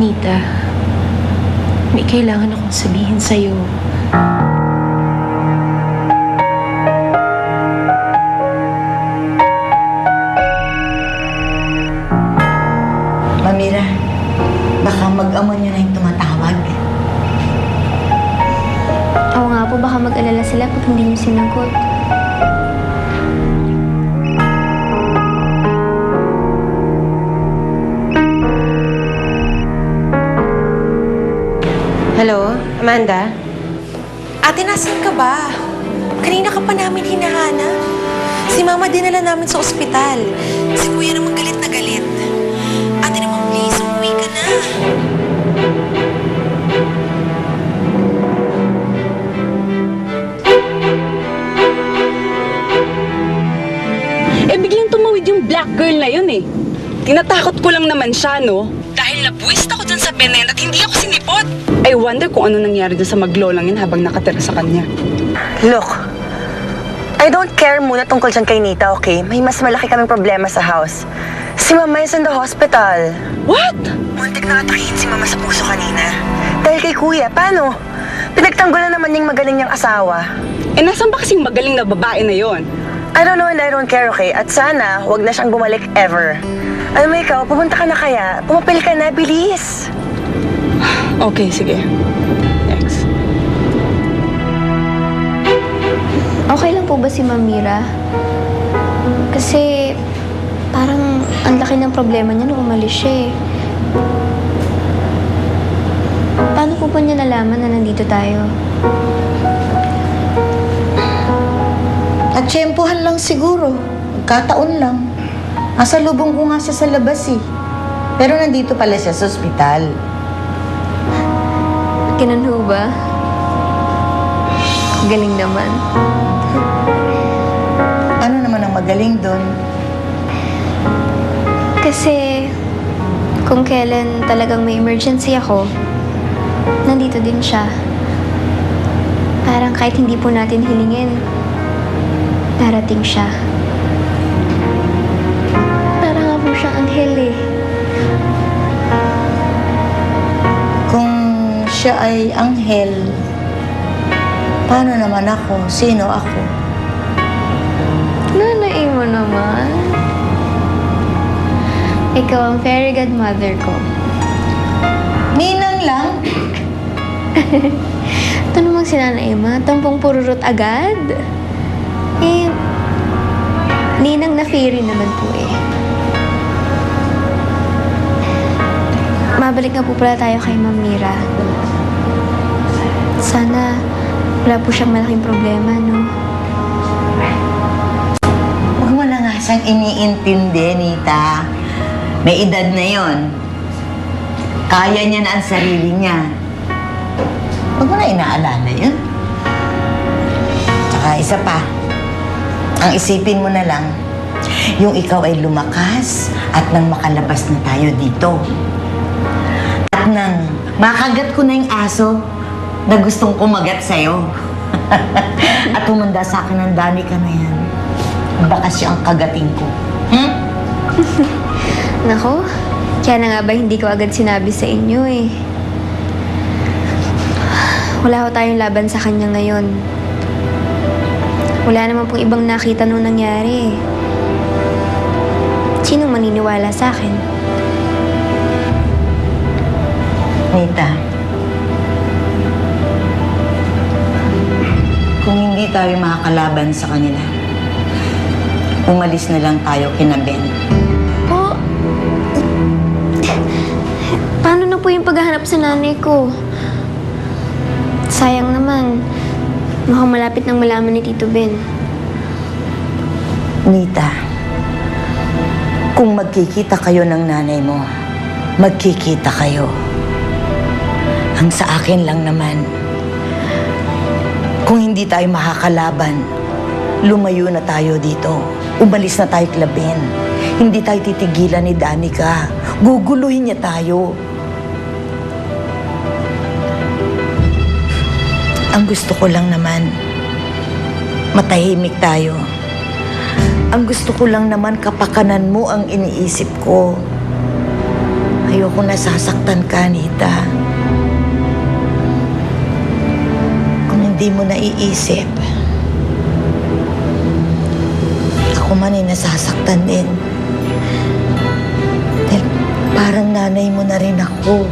Nita, may kailangan akong sabihin sa'yo. Mamira, baka mag-amo nyo na yung tumatawag. Oo nga po, baka mag-alala sila pag hindi niyo sinagot. Hello, Amanda? Ate, nasan ka ba? Kanina ka pa namin hinahanap. Si Mama dinala namin sa ospital. Si Kuya naman galit na galit. Ate naman, please, umuwi ka na. Biglang tumawid yung black girl na yun eh. Tinatakot ko lang naman siya, no? Dahil nabuwist ako dun sa benen at hindi ako sinipot. I wonder kung ano nangyari dun sa maglolang yun habang nakatira sa kanya. Look, I don't care muna tungkol dyan kay Nita, okay? May mas malaki kaming problema sa house. Si Mama is in the hospital. What? Muntik na atakihin si Mama sa puso kanina. Dahil kay Kuya, paano? Pinagtanggulan naman niyang magaling niyang asawa. Nasaan ba kasing magaling na babae na yon? I don't know and I don't care, okay? At sana, huwag na siyang bumalik ever. Alam mo ikaw, pumunta ka na kaya? Pumapil ka na, bilis! Okay, sige. Thanks. Okay lang po ba si Mamira? Kasi parang ang laki ng problema niya nung umalis siya eh. Paano po ba niya nalaman na nandito tayo? At tiyempuhan lang siguro. Kataon lang. Nasa lubong ko nga siya sa labas eh. Pero nandito pala siya sa ospital. Ganun ho ba? Galing naman. Ano naman ang magaling doon? Kasi kung kailan talagang may emergency ako, nandito din siya. Parang kahit hindi po natin hilingin, darating siya. Parang nga po siyang anghel eh. Kung siya ay anghel, paano naman ako? Sino ako? Nanay mo naman. Ikaw ang fairy godmother ko. Ninang lang. Ito namang si Nanay Ma, tampong pururot agad. Eh, ninang na fairy naman po eh. Mabalik nga po pala tayo kay Ma'am Mira. Sana wala po siyang malaking problema, no? Huwag mo na nga siyang iniintindi, Nita. May edad na yon. Kaya niya na ang sarili niya. Huwag mo na inaalala yun. Tsaka isa pa, ang isipin mo na lang, yung ikaw ay lumakas at nang makalabas na tayo dito. At nang makagat ko na yung aso na gustong kumagat sa'yo. At humanda sa akin ng dami ka na yan. Baka siya ang kagating ko. Nako, kaya na nga ba hindi ko agad sinabi sa inyo eh. Wala ho tayong laban sa kanya ngayon. Wala naman pong ibang nakita nung nangyari. Sinong maniniwala sa akin? Nita, kung hindi tayo makakalaban sa kanila, umalis na lang tayo kina Ben. Po, paano na po yung paghahanap sa nanay ko? Sayang naman. Mukhang malapit nang malaman ni Tito Ben. Nita, kung magkikita kayo ng nanay mo, magkikita kayo. Ang sa akin lang naman, kung hindi tayo makakalaban, lumayo na tayo dito. Umalis na tayo kila Ben. Hindi tayo titigilan ni Danica. Guguluhin niya tayo. Ang gusto ko lang naman, matahimik tayo. Ang gusto ko lang naman kapakanan mo ang iniisip ko. Ayoko nasasaktan ka, Anita. Kung hindi mo naiisip, ako man ay nasasaktan din. Dahil parang nanay mo na rin ako.